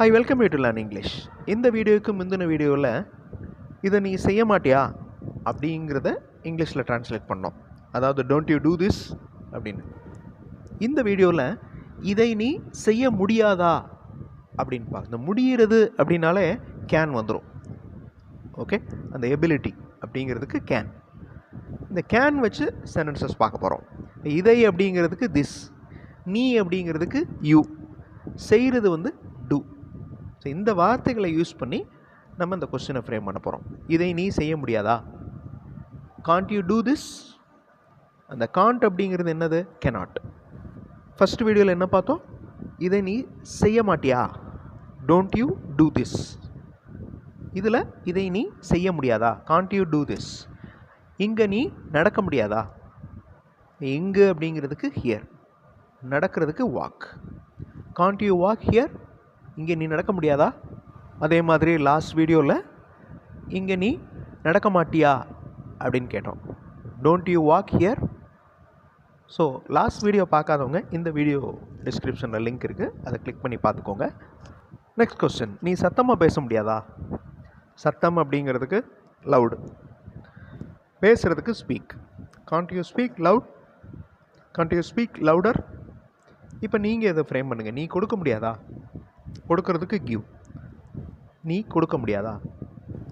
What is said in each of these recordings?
I welcome you to learn English. இந்த வீடியோவுக்கு முந்தின வீடியோவில் இதை நீ செய்ய மாட்டியா அப்படிங்கிறத இங்கிலீஷில் ட்ரான்ஸ்லேட் பண்ணோம். அதாவது டோன்ட் யூ டூ திஸ் அப்படின்னு. இந்த வீடியோவில் இதை நீ செய்ய முடியாதா அப்படின்னு பார்க்க. இந்த முடிகிறது அப்படின்னாலே கேன் வந்துடும். ஓகே, அந்த எபிலிட்டி அப்படிங்கிறதுக்கு கேன். இந்த கேன் வச்சு சென்டென்சஸ் பார்க்க போகிறோம். இதை அப்படிங்கிறதுக்கு திஸ், நீ அப்படிங்கிறதுக்கு யூ, செய்கிறது வந்து டூ. ஸோ இந்த வார்த்தைகளை யூஸ் பண்ணி நம்ம இந்த கொஸ்டினை ஃப்ரேம் பண்ண போகிறோம். இதை நீ செய்ய முடியாதா? Gantt you do this? அந்த காண்ட் அப்படிங்கிறது என்னது? கெனாட். ஃபஸ்ட் வீடியோவில் என்ன பார்த்தோம்? இதை நீ செய்ய மாட்டியா? Don't you do this. இதில் இதை நீ செய்ய முடியாதா? Gantt you do this. இங்கே நீ நடக்க முடியாதா? இங்கு அப்படிங்கிறதுக்கு ஹியர், நடக்கிறதுக்கு walk. Gantt you walk here? இங்கே நீ நடக்க முடியாதா? அதே மாதிரி லாஸ்ட் வீடியோவில் இங்கே நீ நடக்க மாட்டியா அப்படின்னு கேட்டோம். Don't you walk here. So last video பார்க்காதவங்க இந்த வீடியோ டிஸ்கிரிப்ஷனில் லிங்க் இருக்குது, அதை கிளிக் பண்ணி பார்த்துக்கோங்க. நெக்ஸ்ட் கொஸ்டின், நீ சத்தமாக பேச முடியாதா? சத்தம் அப்படிங்கிறதுக்கு லவுட், பேசுகிறதுக்கு speak. Gantt you speak loud? Gantt you speak louder? இப்போ நீங்கள் இதை ஃப்ரேம் பண்ணுங்கள். நீ கொடுக்க முடியாதா? கொடுக்கறதுக்கு கிவ். நீ கொடுக்க முடியாதா?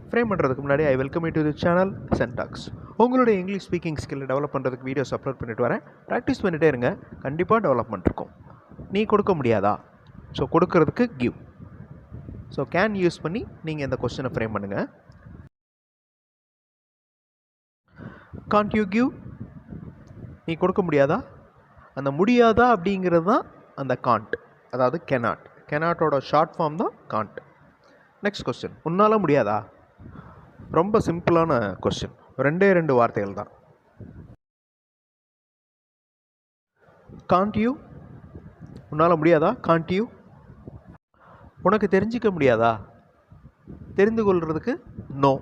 ஃப்ரேம் பண்ணுறதுக்கு முன்னாடி I welcome you to the channel சென்டாக்ஸ். உங்களுடைய இங்கிலீஷ் ஸ்பீக்கிங் ஸ்கில்லை டெவலப் பண்ணுறதுக்கு வீடியோஸ் அப்லோட் பண்ணிட்டு வரேன். ப்ராக்டிஸ் பண்ணிகிட்டே இருங்க, கண்டிப்பாக டெவலப்மெண்ட் இருக்கும். நீ கொடுக்க முடியாதா? ஸோ கொடுக்கறதுக்கு கிவ். ஸோ கேன் யூஸ் பண்ணி நீங்கள் இந்த கொஸ்டினை ஃப்ரேம் பண்ணுங்கள். Gantt you give? நீ கொடுக்க முடியாதா? அந்த முடியாதா அப்படிங்கிறது தான் அந்த காண்ட், அதாவது கெனாட். கெனாட்டோட ஷார்ட் ஃபார்ம் தான் காண்ட். நெக்ஸ்ட் கொஸ்டின், உன்னால் முடியாதா? ரொம்ப சிம்பிளான கொஸ்டின், ரெண்டு வார்த்தைகள் தான். Gantt you? உன்னால் முடியாதா? Gantt you? உனக்கு தெரிஞ்சிக்க முடியாதா? தெரிந்து கொள்கிறதுக்கு நோ.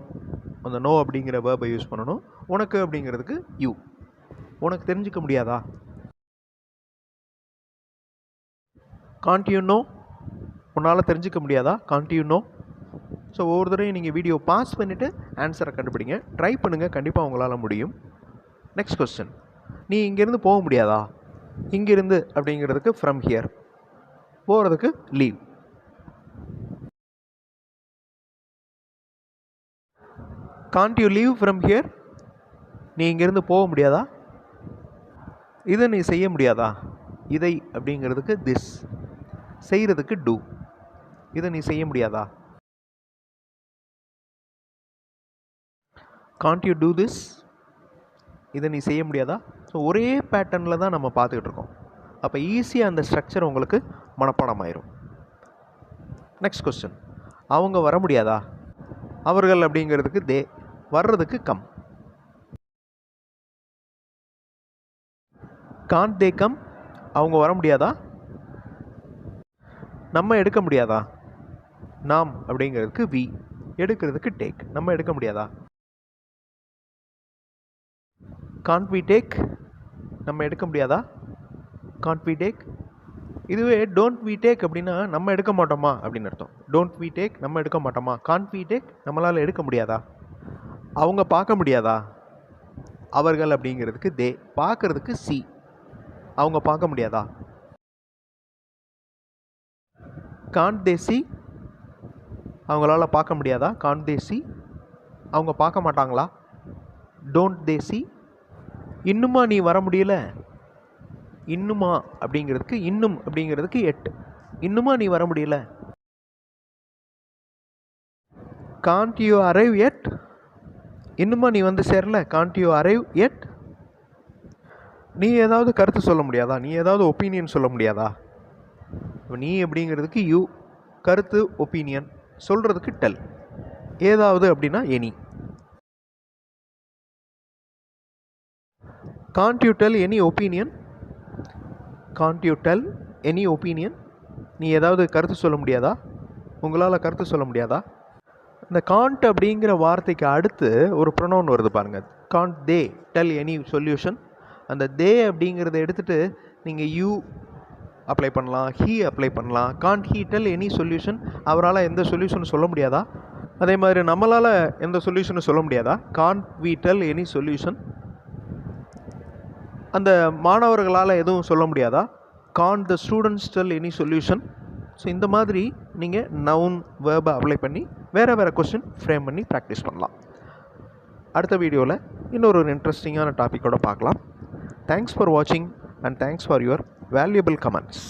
அந்த நோ அப்படிங்கிற வேர்பை யூஸ் பண்ணணும். உனக்கு அப்படிங்கிறதுக்கு யூ. உனக்கு தெரிஞ்சிக்க முடியாதா? Gantt you know? உன்னால் தெரிஞ்சிக்க முடியாதா? Gantt you know? ஸோ ஒவ்வொரு தடவையும் நீங்கள் வீடியோ பாஸ் பண்ணிவிட்டு ஆன்சரை கண்டுபிடிங்க. ட்ரை பண்ணுங்கள், கண்டிப்பாக உங்களால் முடியும். நெக்ஸ்ட் கொஸ்டின், நீ இங்கேருந்து போக முடியாதா? இங்கேருந்து அப்படிங்கிறதுக்கு ஃப்ரம் ஹியர், போகிறதுக்கு leave. Gantt you leave from here? நீ இங்கேருந்து போக முடியாதா? இதை நீ செய்ய முடியாதா? இதை அப்படிங்கிறதுக்கு திஸ், செய்கிறதுக்கு டூ. இதை நீ செய்ய முடியாதா? Gantt you do this? இதை நீ செய்ய முடியாதா? ஸோ ஒரே பேட்டர்னில் தான் நம்ம பார்த்துக்கிட்டு இருக்கோம். அப்போ ஈஸியாக அந்த ஸ்ட்ரக்சர் உங்களுக்கு மனப்பாடம் ஆயிரும். நெக்ஸ்ட் கொஸ்டின், அவங்க வர முடியாதா? அவர்கள் அப்படிங்கிறதுக்கு தே, வர்றதுக்கு கம். Gantt they come? அவங்க வர முடியாதா? நம்ம எடுக்க முடியாதா? நாம் அப்படிங்கிறதுக்கு வி, எடுக்கிறதுக்கு டேக். நம்ம எடுக்க முடியாதா? Can't we take? நம்ம எடுக்க முடியாதா? Can't we take? இதுவே டோன்ட் வி டேக் அப்படின்னா நம்ம எடுக்க மாட்டோமா அப்படின்னு அர்த்தம். டோன்ட் வி டேக், நம்ம எடுக்க மாட்டோமா. காண்ட் வி டேக், நம்மளால் எடுக்க முடியாதா? அவங்க பார்க்க முடியாதா? அவர்கள் அப்படிங்கிறதுக்கு தே, பார்க்கறதுக்கு சி. அவங்க பார்க்க முடியாதா? Can't they see? அவங்களால பார்க்க முடியாதா? Can't they see? அவங்க பார்க்க மாட்டாங்களா? Don't they see? இன்னுமா நீ வர முடியல? இன்னுமா அப்படிங்கிறதுக்கு இன்னும் அப்படிங்கிறதுக்கு எட். இன்னுமா நீ வர முடியல? காண்ட் யூ அரைவ் எட்? இன்னுமா நீ வந்து சேரல? காண்ட் யூ அரைவ் எட்? நீ ஏதாவது கருத்து சொல்ல முடியாதா? நீ ஏதாவது ஒப்பீனியன் சொல்ல முடியாதா? நீ அப்படிங்கிறதுக்கு யூ, கருத்து ஒப்பீனியன், சொல்கிறதுக்கு டெல். ஏதாவது அப்படின்னா any. Gantt you tell any opinion? Gantt you tell any opinion? நீ ஏதாவது கருத்து சொல்ல முடியாதா? உங்களால் கருத்து சொல்ல முடியாதா? இந்த காண்ட் அப்படிங்கிற வார்த்தைக்கு அடுத்து ஒரு ப்ரொனவுன் வருது பாருங்கள். Can't they tell any solution? அந்த தே அப்படிங்கிறத எடுத்துகிட்டு நீங்கள் யூ அப்ளை பண்ணலாம், ஹீ அப்ளை பண்ணலாம். Can't he tell any solution, அவரால் எந்த சொல்யூஷனும் சொல்ல முடியாதா? அதே மாதிரி நம்மளால் எந்த சொல்யூஷனும் சொல்ல முடியாதா? Can't we tell any solution, அந்த மாணவர்களால் எதுவும் சொல்ல முடியாதா? Can't the students tell any solution. So இந்த மாதிரி நீங்கள் நவுன் வேர்பை அப்ளை பண்ணி வேறு வேறு கொஸ்டின் ஃப்ரேம் பண்ணி ப்ராக்டிஸ் பண்ணலாம். அடுத்த வீடியோவில் இன்னொரு இன்ட்ரெஸ்டிங்கான டாப்பிக்கோடு பார்க்கலாம். தேங்க்ஸ் ஃபார் வாட்சிங் and thanks for your valuable comments.